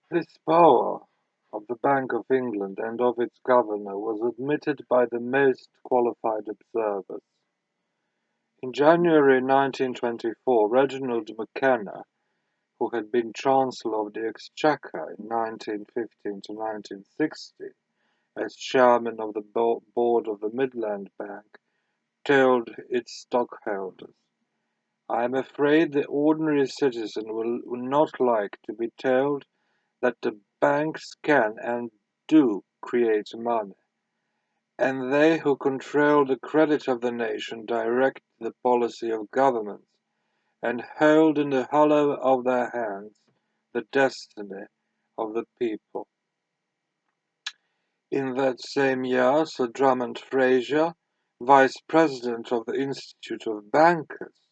This power of the Bank of England and of its governor was admitted by the most qualified observers. In January 1924, Reginald McKenna, who had been Chancellor of the Exchequer in 1915 to 1960 as chairman of the board of the Midland Bank, told its stockholders, "I am afraid the ordinary citizen will not like to be told that the banks can and do create money, and they who control the credit of the nation direct the policy of governments, and hold in the hollow of their hands the destiny of the people." In that same year, Sir Drummond Fraser, Vice President of the Institute of Bankers,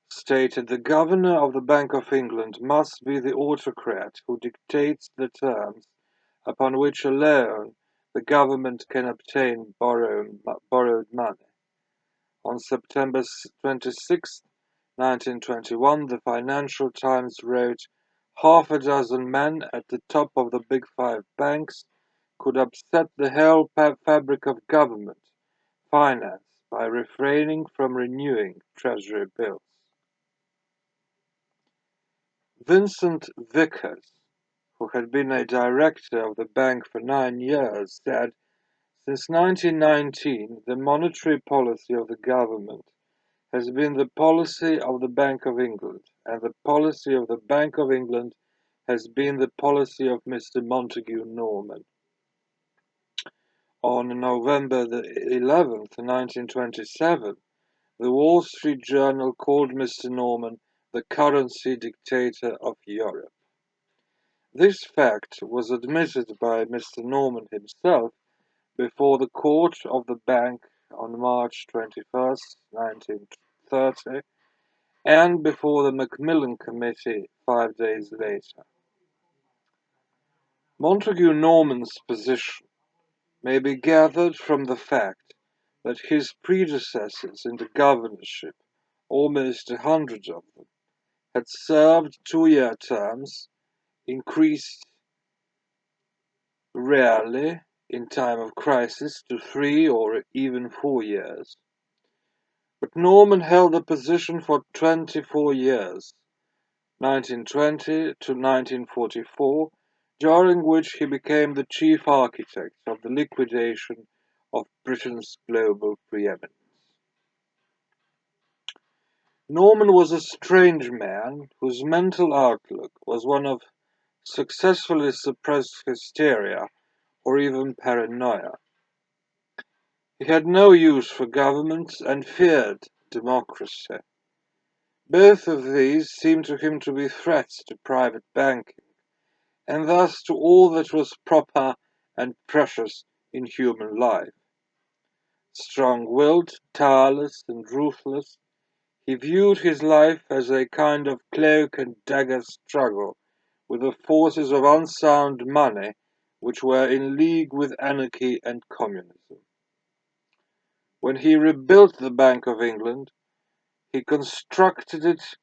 stated, "The Governor of the Bank of England must be the autocrat who dictates the terms upon which alone the government can obtain borrowed money." On September 26, 1921, the Financial Times wrote, "Half a dozen men at the top of the big five banks could upset the whole fabric of government finance by refraining from renewing Treasury bills." Vincent Vickers, who had been a director of the bank for 9 years, said, "Since 1919, the monetary policy of the government has been the policy of the Bank of England, and the policy of the Bank of England has been the policy of Mr. Montague Norman." On November 11, 1927, the Wall Street Journal called Mr. Norman the currency dictator of Europe. This fact was admitted by Mr. Norman himself before the court of the bank on March 21, 1930, and before the Macmillan Committee 5 days later. Montague Norman's position may be gathered from the fact that his predecessors in the governorship, almost 100 of them, had served 2-year terms, increased rarely in time of crisis to 3 or even 4 years. But Norman held the position for 24 years, 1920 to 1944, during which he became the chief architect of the liquidation of Britain's global preeminence. Norman was a strange man whose mental outlook was one of successfully suppressed hysteria or even paranoia. He had no use for governments and feared democracy. Both of these seemed to him to be threats to private banking, and thus to all that was proper and precious in human life. Strong-willed, tireless, and ruthless, he viewed his life as a kind of cloak-and-dagger struggle with the forces of unsound money which were in league with anarchy and communism. When he rebuilt the Bank of England, he constructed it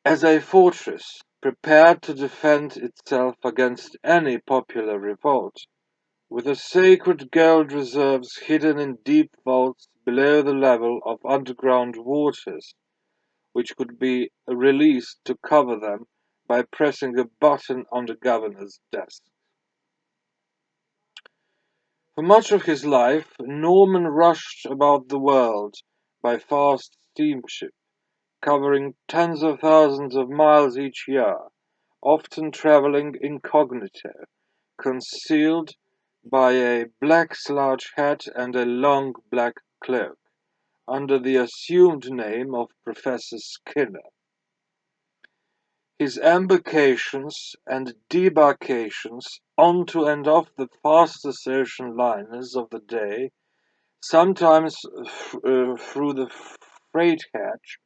as a fortress prepared to defend itself against any popular revolt, with the sacred gold reserves hidden in deep vaults below the level of underground waters, which could be released to cover them by pressing a button on the governor's desk. For much of his life, Norman rushed about the world by fast steamship, covering tens of thousands of miles each year, often traveling incognito, concealed by a black slouch hat and a long black cloak, under the assumed name of Professor Skinner. His embarkations and debarkations onto and off the fastest ocean liners of the day, sometimes through the freight hatch,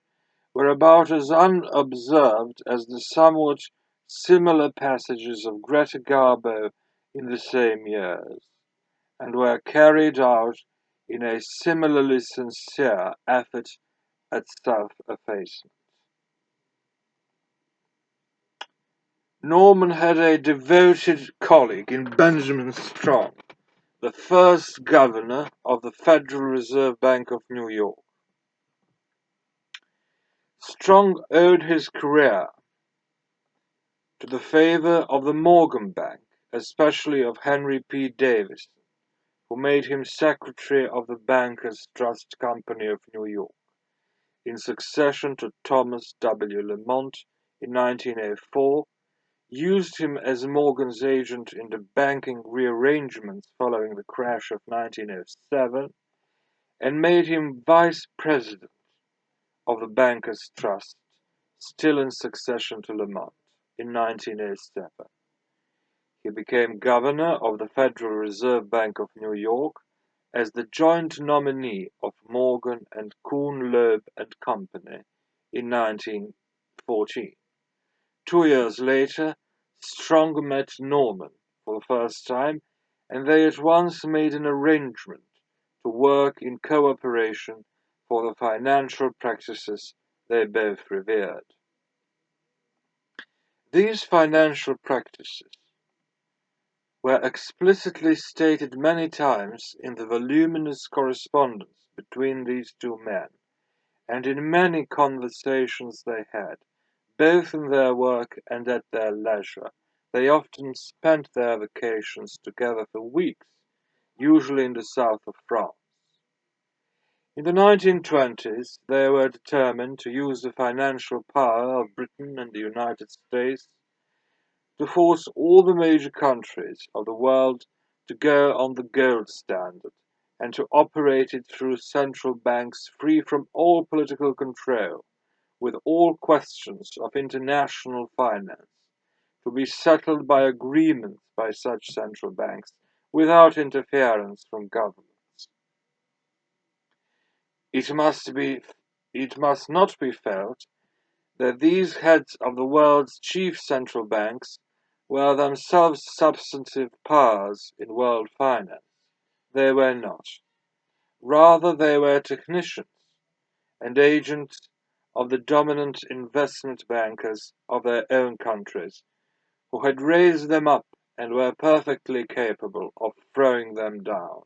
were about as unobserved as the somewhat similar passages of Greta Garbo in the same years, and were carried out in a similarly sincere effort at self-effacement. Norman had a devoted colleague in Benjamin Strong, the first governor of the Federal Reserve Bank of New York. Strong owed his career to the favor of the Morgan Bank, especially of Henry P. Davis, who made him secretary of the Bankers Trust Company of New York, in succession to Thomas W. Lamont in 1904, used him as Morgan's agent in the banking rearrangements following the crash of 1907, and made him vice president of the Bankers Trust, still in succession to Lamont, in 1907. He became governor of the Federal Reserve Bank of New York as the joint nominee of Morgan and Kuhn Loeb and Company in 1914. 2 years later, Strong met Norman for the first time, and they at once made an arrangement to work in cooperation for the financial practices they both revered. These financial practices were explicitly stated many times in the voluminous correspondence between these two men, and in many conversations they had, both in their work and at their leisure. They often spent their vacations together for weeks, usually in the south of France. In the 1920s, they were determined to use the financial power of Britain and the United States to force all the major countries of the world to go on the gold standard and to operate it through central banks free from all political control, with all questions of international finance to be settled by agreements by such central banks without interference from governments. It must not be felt that these heads of the world's chief central banks were themselves substantive powers in world finance. They were not. Rather, they were technicians and agents of the dominant investment bankers of their own countries, who had raised them up and were perfectly capable of throwing them down.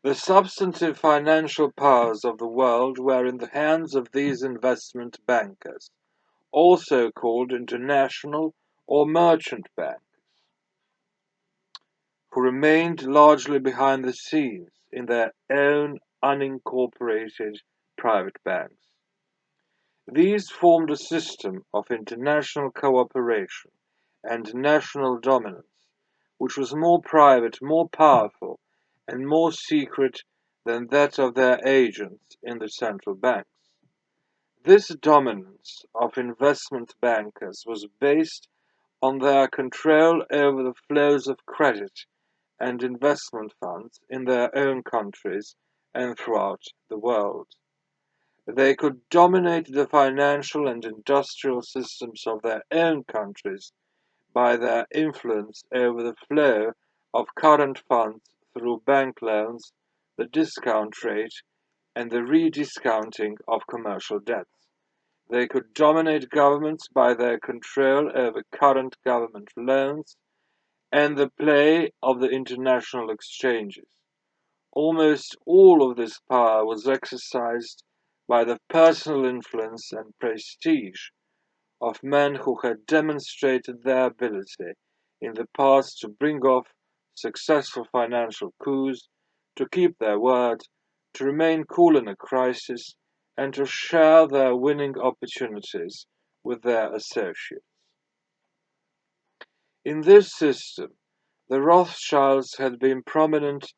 The substantive financial powers of the world were in the hands of these investment bankers, also called international or merchant banks, who remained largely behind the scenes in their own unincorporated private banks. These formed a system of international cooperation and national dominance, which was more private, more powerful, and more secret than that of their agents in the central banks. This dominance of investment bankers was based on their control over the flows of credit and investment funds in their own countries and throughout the world. They could dominate the financial and industrial systems of their own countries by their influence over the flow of current funds through bank loans, the discount rate, and the rediscounting of commercial debts. They could dominate governments by their control over current government loans and the play of the international exchanges. Almost all of this power was exercised by the personal influence and prestige of men who had demonstrated their ability in the past to bring off successful financial coups, to keep their word, to remain cool in a crisis, and to share their winning opportunities with their associates. In this system, the Rothschilds had been prominent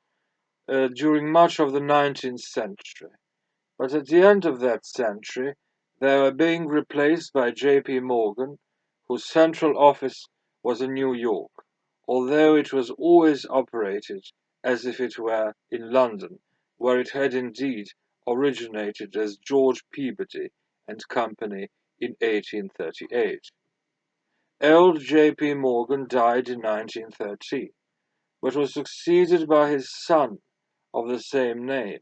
during much of the 19th century, but at the end of that century they were being replaced by J.P. Morgan, whose central office was in New York, although it was always operated as if it were in London, where it had indeed originated as George Peabody and Company in 1838. Old J.P. Morgan died in 1913, but was succeeded by his son of the same name,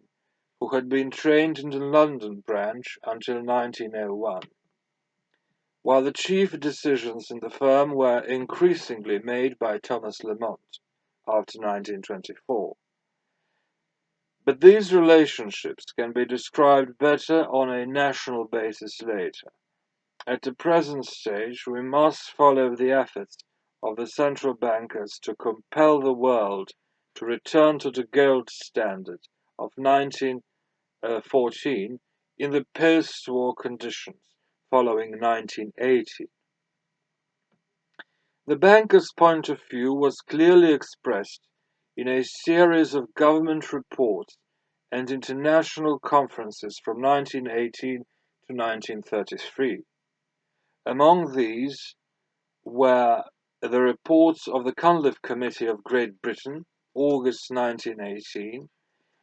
who had been trained in the London branch until 1901. while the chief decisions in the firm were increasingly made by Thomas Lamont after 1924. But these relationships can be described better on a national basis later. At the present stage, we must follow the efforts of the central bankers to compel the world to return to the gold standard of 1914 in the post-war conditions following 1980. The bankers' point of view was clearly expressed in a series of government reports and international conferences from 1918 to 1933. Among these were the reports of the Cunliffe Committee of Great Britain, August 1918,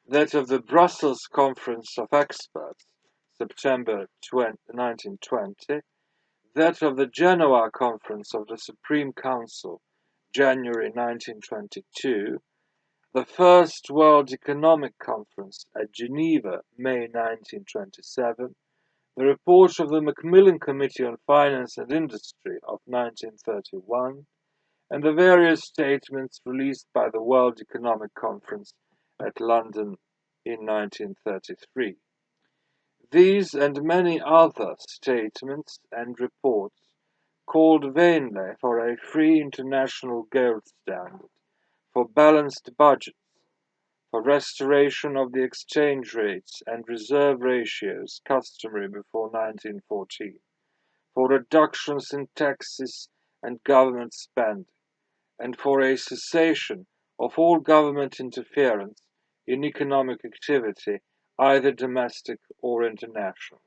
that of the Brussels Conference of Experts, September 1920, that of the Genoa Conference of the Supreme Council, January 1922, the First World Economic Conference at Geneva, May 1927, the report of the Macmillan Committee on Finance and Industry of 1931, and the various statements released by the World Economic Conference at London in 1933. These and many other statements and reports called vainly for a free international gold standard, for balanced budgets, for restoration of the exchange rates and reserve ratios customary before 1914, for reductions in taxes and government spending, and for a cessation of all government interference in economic activity, either domestic or international.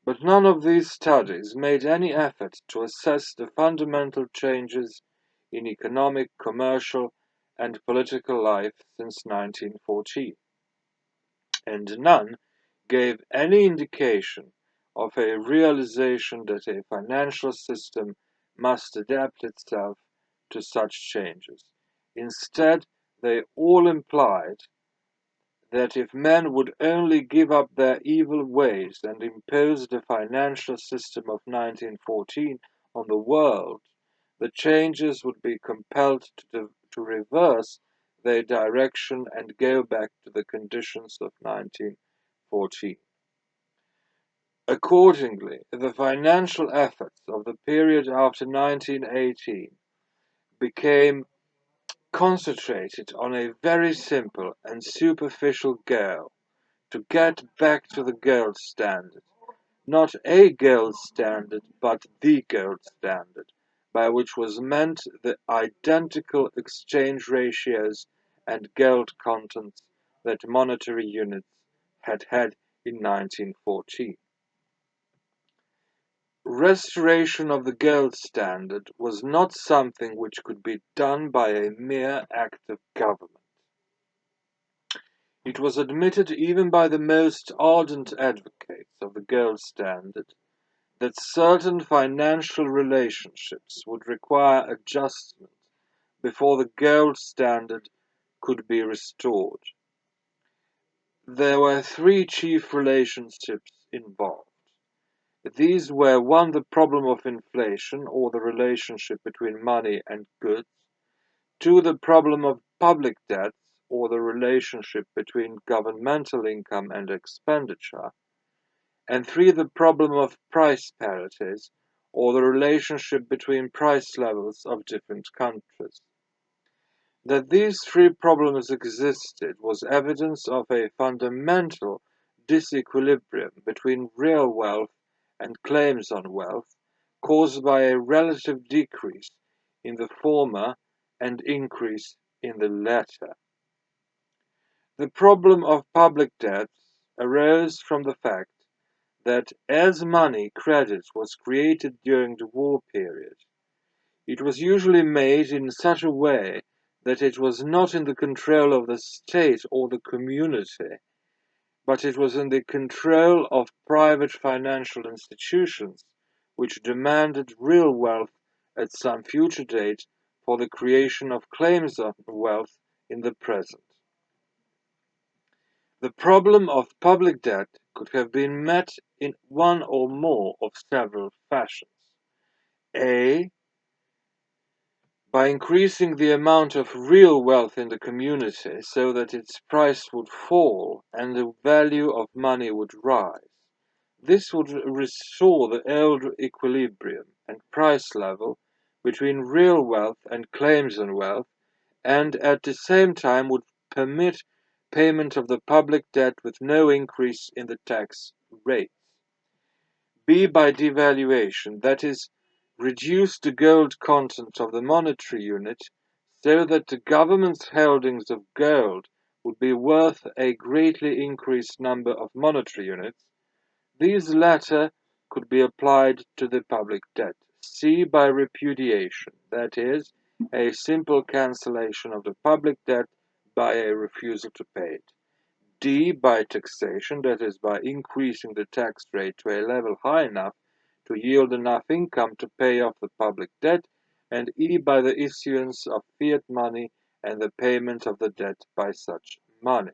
But none of these studies made any effort to assess the fundamental changes in economic, commercial, and political life since 1914, and none gave any indication of a realization that a financial system must adapt itself to such changes. Instead, they all implied that if men would only give up their evil ways and impose the financial system of 1914 on the world, the changes would be compelled to reverse their direction and go back to the conditions of 1914. Accordingly, the financial efforts of the period after 1918 became concentrated on a very simple and superficial goal: to get back to the gold standard, not a gold standard, but the gold standard, by which was meant the identical exchange ratios and gold contents that monetary units had had in 1914. Restoration of the gold standard was not something which could be done by a mere act of government. It was admitted even by the most ardent advocates of the gold standard that certain financial relationships would require adjustment before the gold standard could be restored. There were three chief relationships involved. These were: 1. The problem of inflation, or the relationship between money and goods; 2. The problem of public debts, or the relationship between governmental income and expenditure; and 3. The problem of price parities, or the relationship between price levels of different countries. That these three problems existed was evidence of a fundamental disequilibrium between real wealth and claims on wealth, caused by a relative decrease in the former and increase in the latter. The problem of public debts arose from the fact that as money credit was created during the war period, it was usually made in such a way that it was not in the control of the state or the community, but it was in the control of private financial institutions, which demanded real wealth at some future date for the creation of claims on wealth in the present. The problem of public debt could have been met in one or more of several fashions. A. By increasing the amount of real wealth in the community so that its price would fall and the value of money would rise. This would restore the old equilibrium and price level between real wealth and claims on wealth, and at the same time would permit payment of the public debt with no increase in the tax rates. B. By devaluation, that is, reduce the gold content of the monetary unit so that the government's holdings of gold would be worth a greatly increased number of monetary units. These latter could be applied to the public debt. C. By repudiation, that is, a simple cancellation of the public debt by a refusal to pay it. D. By taxation, that is, by increasing the tax rate to a level high enough to yield enough income to pay off the public debt. And E. By the issuance of fiat money and the payment of the debt by such money.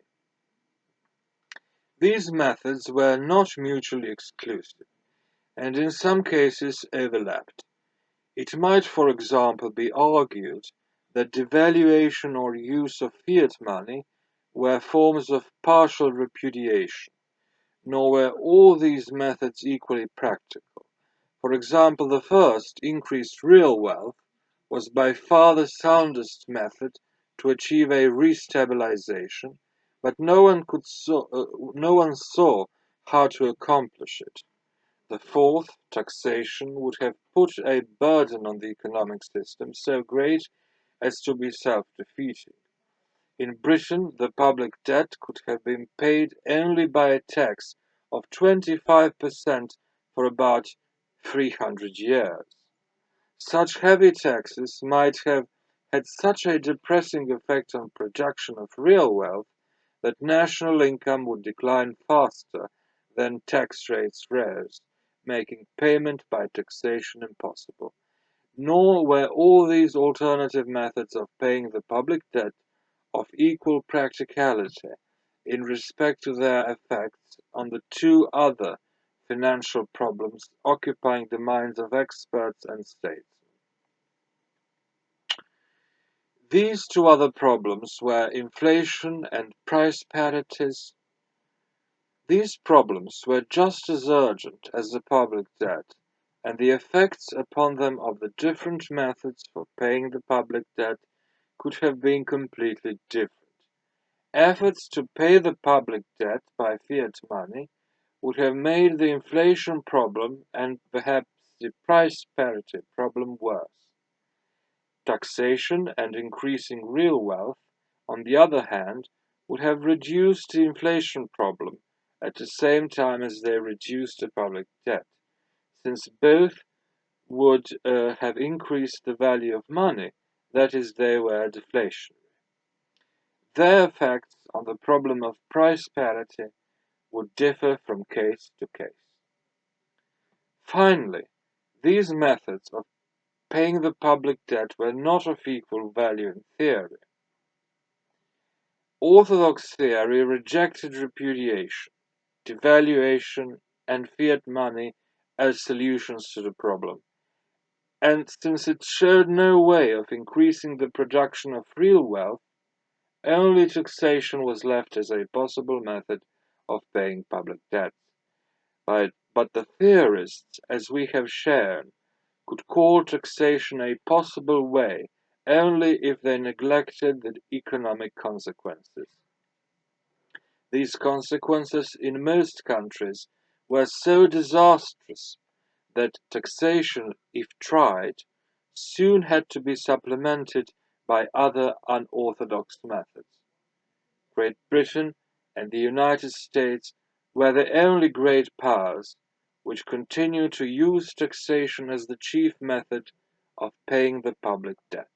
These methods were not mutually exclusive, and in some cases overlapped. It might, for example, be argued that devaluation or use of fiat money were forms of partial repudiation, nor were all these methods equally practical. For example, the first, increased real wealth, was by far the soundest method to achieve a restabilization, but no one saw how to accomplish it. The fourth, taxation, would have put a burden on the economic system so great as to be self-defeating. In Britain, the public debt could have been paid only by a tax of 25% for about 300 years. Such heavy taxes might have had such a depressing effect on production of real wealth that national income would decline faster than tax rates rose, making payment by taxation impossible. Nor were all these alternative methods of paying the public debt of equal practicality in respect to their effects on the two other financial problems occupying the minds of experts and statesmen. These two other problems were inflation and price parities. These problems were just as urgent as the public debt, and the effects upon them of the different methods for paying the public debt could have been completely different. Efforts to pay the public debt by fiat money would have made the inflation problem and perhaps the price parity problem worse. Taxation and increasing real wealth, on the other hand, would have reduced the inflation problem at the same time as they reduced the public debt, since both would have increased the value of money, that is, they were deflationary. Their effects on the problem of price parity would differ from case to case. Finally, these methods of paying the public debt were not of equal value in theory. Orthodox theory rejected repudiation, devaluation, and fiat money as solutions to the problem, and since it showed no way of increasing the production of real wealth, only taxation was left as a possible method of paying public debts. But the theorists, as we have shown, could call taxation a possible way only if they neglected the economic consequences. These consequences in most countries were so disastrous that taxation, if tried, soon had to be supplemented by other unorthodox methods. Great Britain and the United States were the only great powers which continued to use taxation as the chief method of paying the public debt.